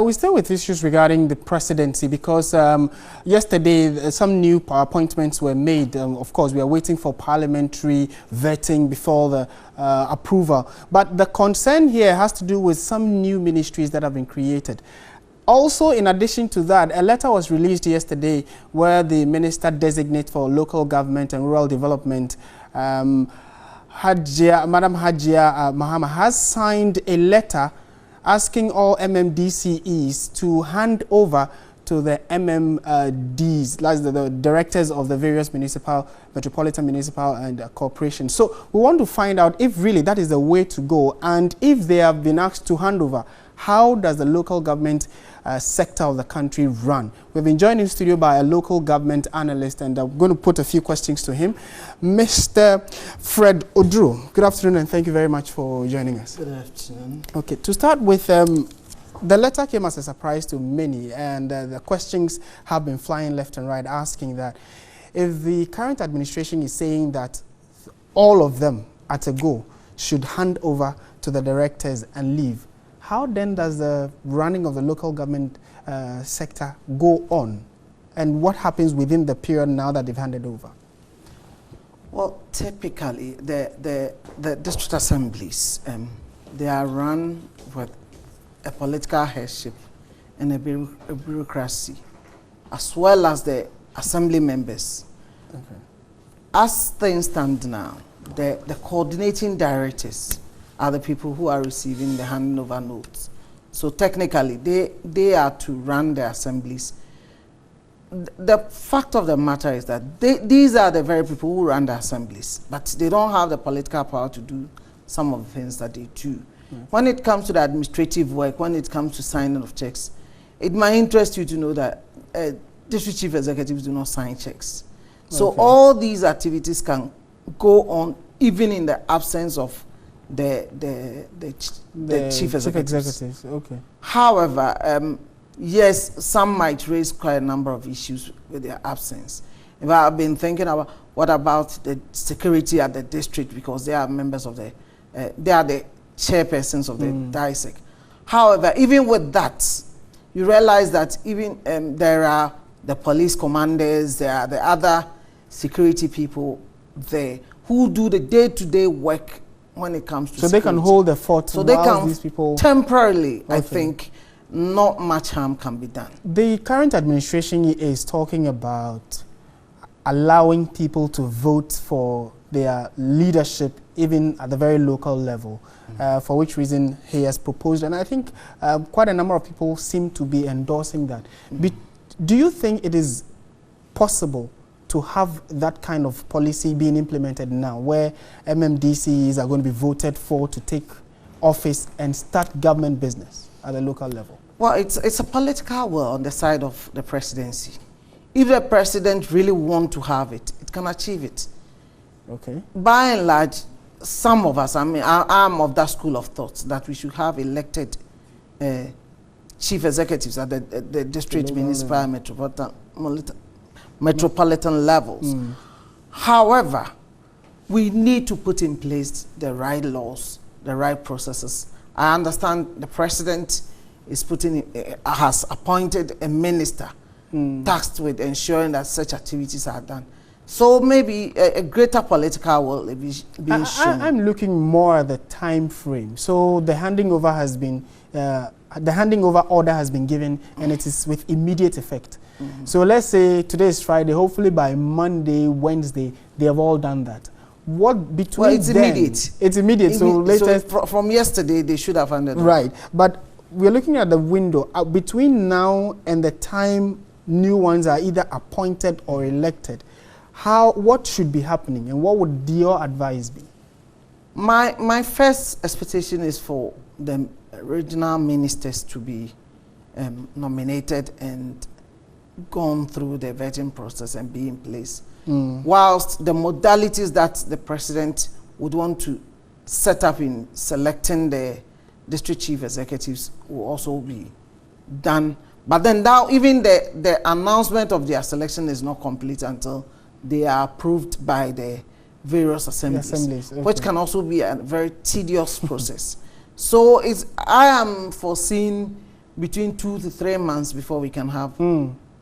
We stay with issues regarding the presidency because yesterday some new appointments were made. Of course, we are waiting for parliamentary vetting before the approval. But the concern here has to do with some new ministries that have been created. Also, in addition to that, a letter was released yesterday where the Minister Designate for Local Government and Rural Development, Madam Hajia Mahama, has signed a letter asking all MMDCEs to hand over to the MMDs, that's the directors of the various metropolitan municipal and corporations. So we want to find out if really that is the way to go, and if they have been asked to hand over, how does the local government sector of the country run? We've been joined in studio by a local government analyst, and I'm going to put a few questions to him. Mr. Fred Odru, good afternoon, and thank you very much for joining us. Good afternoon. Okay, to start with, the letter came as a surprise to many, and the questions have been flying left and right, asking that if the current administration is saying that all of them at a go should hand over to the directors and leave, how then does the running of the local government sector go on? And what happens within the period now that they've handed over? Well, typically, the district assemblies, they are run with a political headship and a bureaucracy, as well as the assembly members. Okay. As things stand now, the coordinating directors are the people who are receiving the handing over notes. So technically, they are to run the assemblies. The fact of the matter is that these are the very people who run the assemblies, but they don't have the political power to do some of the things that they do. When it comes to the administrative work, when it comes to signing of checks, it might interest you to know that district chief executives do not sign checks. So all these activities can go on even in the absence of the chief executives. Okay. However, yes, some might raise quite a number of issues with their absence. If I've been thinking about what about the security at the district, because they are members of they are the chairpersons of the DISEC. However, even with that, you realize that even there are the police commanders, there are the other security people there who do the day-to-day work when it comes to security. They can hold the fort. So they can these people temporarily, I think, not much harm can be done. The current administration is talking about allowing people to vote for their leadership even at the very local level, for which reason he has proposed, and I think quite a number of people seem to be endorsing that. Do you think it is possible to have that kind of policy being implemented now, where MMDCEs are going to be voted for to take office and start government business at the local level? Well, it's a political will on the side of the presidency. If the president really wants to have it, it can achieve it. Okay. By and large, some of us, I'm of that school of thought that we should have elected chief executives at the district, municipal, and metropolitan levels. However, we need to put in place the right laws, the right processes. I understand the president is has appointed a minister tasked with ensuring that such activities are done. So maybe a greater political will be shown. I'm looking more at the time frame. So the handing over has been, the handing over order has been given, and it is with immediate effect. So let's say today is Friday. Hopefully by Monday, Wednesday, they have all done that. What between? Well, it's immediate. It's immediate. So later, from yesterday, they should have handed over. Right, but we're looking at the window between now and the time new ones are either appointed or elected. What should be happening, and what would your advice be? My first expectation is for the regional ministers to be nominated and gone through the vetting process and be in place. Whilst the modalities that the president would want to set up in selecting the district chief executives will also be done. But then now even the announcement of their selection is not complete until they are approved by the various assemblies, okay, which can also be a very tedious process. So I am foreseeing between 2 to 3 months before we can have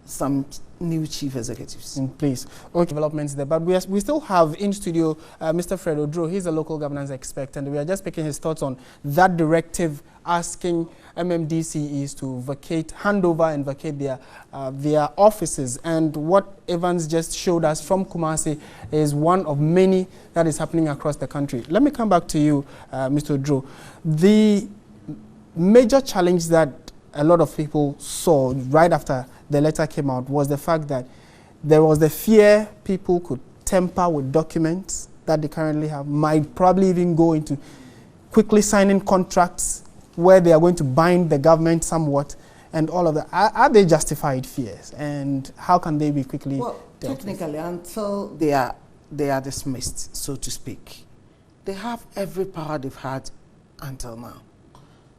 some new chief executives in place. Okay, developments there, but we still have in studio Mr. Fred Odro. He's a local governance expert, and we are just picking his thoughts on that directive asking MMDCEs to hand over and vacate their offices. And what Evans just showed us from Kumasi is one of many that is happening across the country. Let me come back to you, Mr. Odro. The major challenge that a lot of people saw right after the letter came out was the fact that there was the fear people could tamper with documents that they currently have, might probably even go into quickly signing contracts where they are going to bind the government somewhat, and all of that. Are they justified fears, and how can they be quickly Well, dealt technically, until they are dismissed, so to speak, they have every power they've had until now.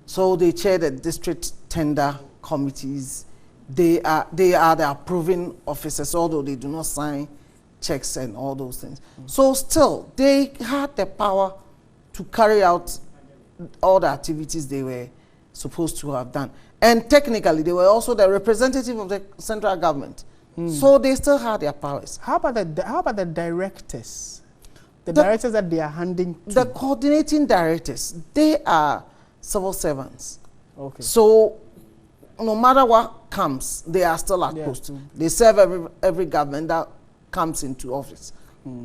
So they chair the district tender committees. They are the approving officers, although they do not sign checks and all those things. So still, they had the power to carry out all the activities they were supposed to have done. And technically, they were also the representative of the central government. So they still had their powers. How about the directors? The directors that they are handing to? The coordinating directors, they are civil servants. Okay. So no matter what comes, they are still at post. They serve every government that comes into office.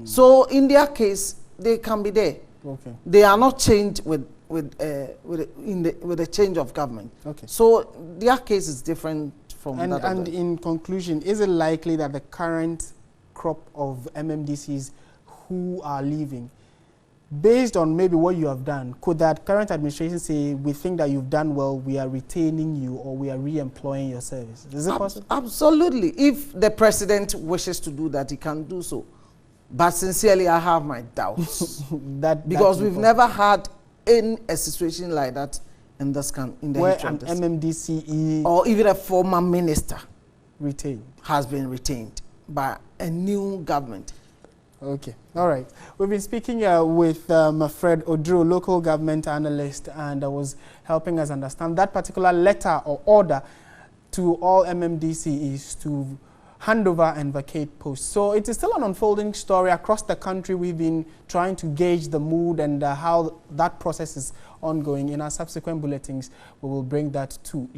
So in their case, they can be there. Okay. They are not changed with the change of government. Okay. So their case is different from that. And in conclusion, is it likely that the current crop of MMDCs who are leaving, based on maybe what you have done, could that current administration say, we think that you've done well, we are retaining you, or we are re-employing your service? Is it possible? Absolutely. If the president wishes to do that, he can do so. But sincerely, I have my doubts. Because we've never had a situation like that in this country. Where an MMDCE or even a former minister has been retained by a new government. Okay, all right. We've been speaking with Fred Odro, local government analyst, and was helping us understand that particular letter or order to all MMDCEs to hand over and vacate posts. So it is still an unfolding story across the country. We've been trying to gauge the mood and how that process is ongoing. In our subsequent bulletins, we will bring that to you.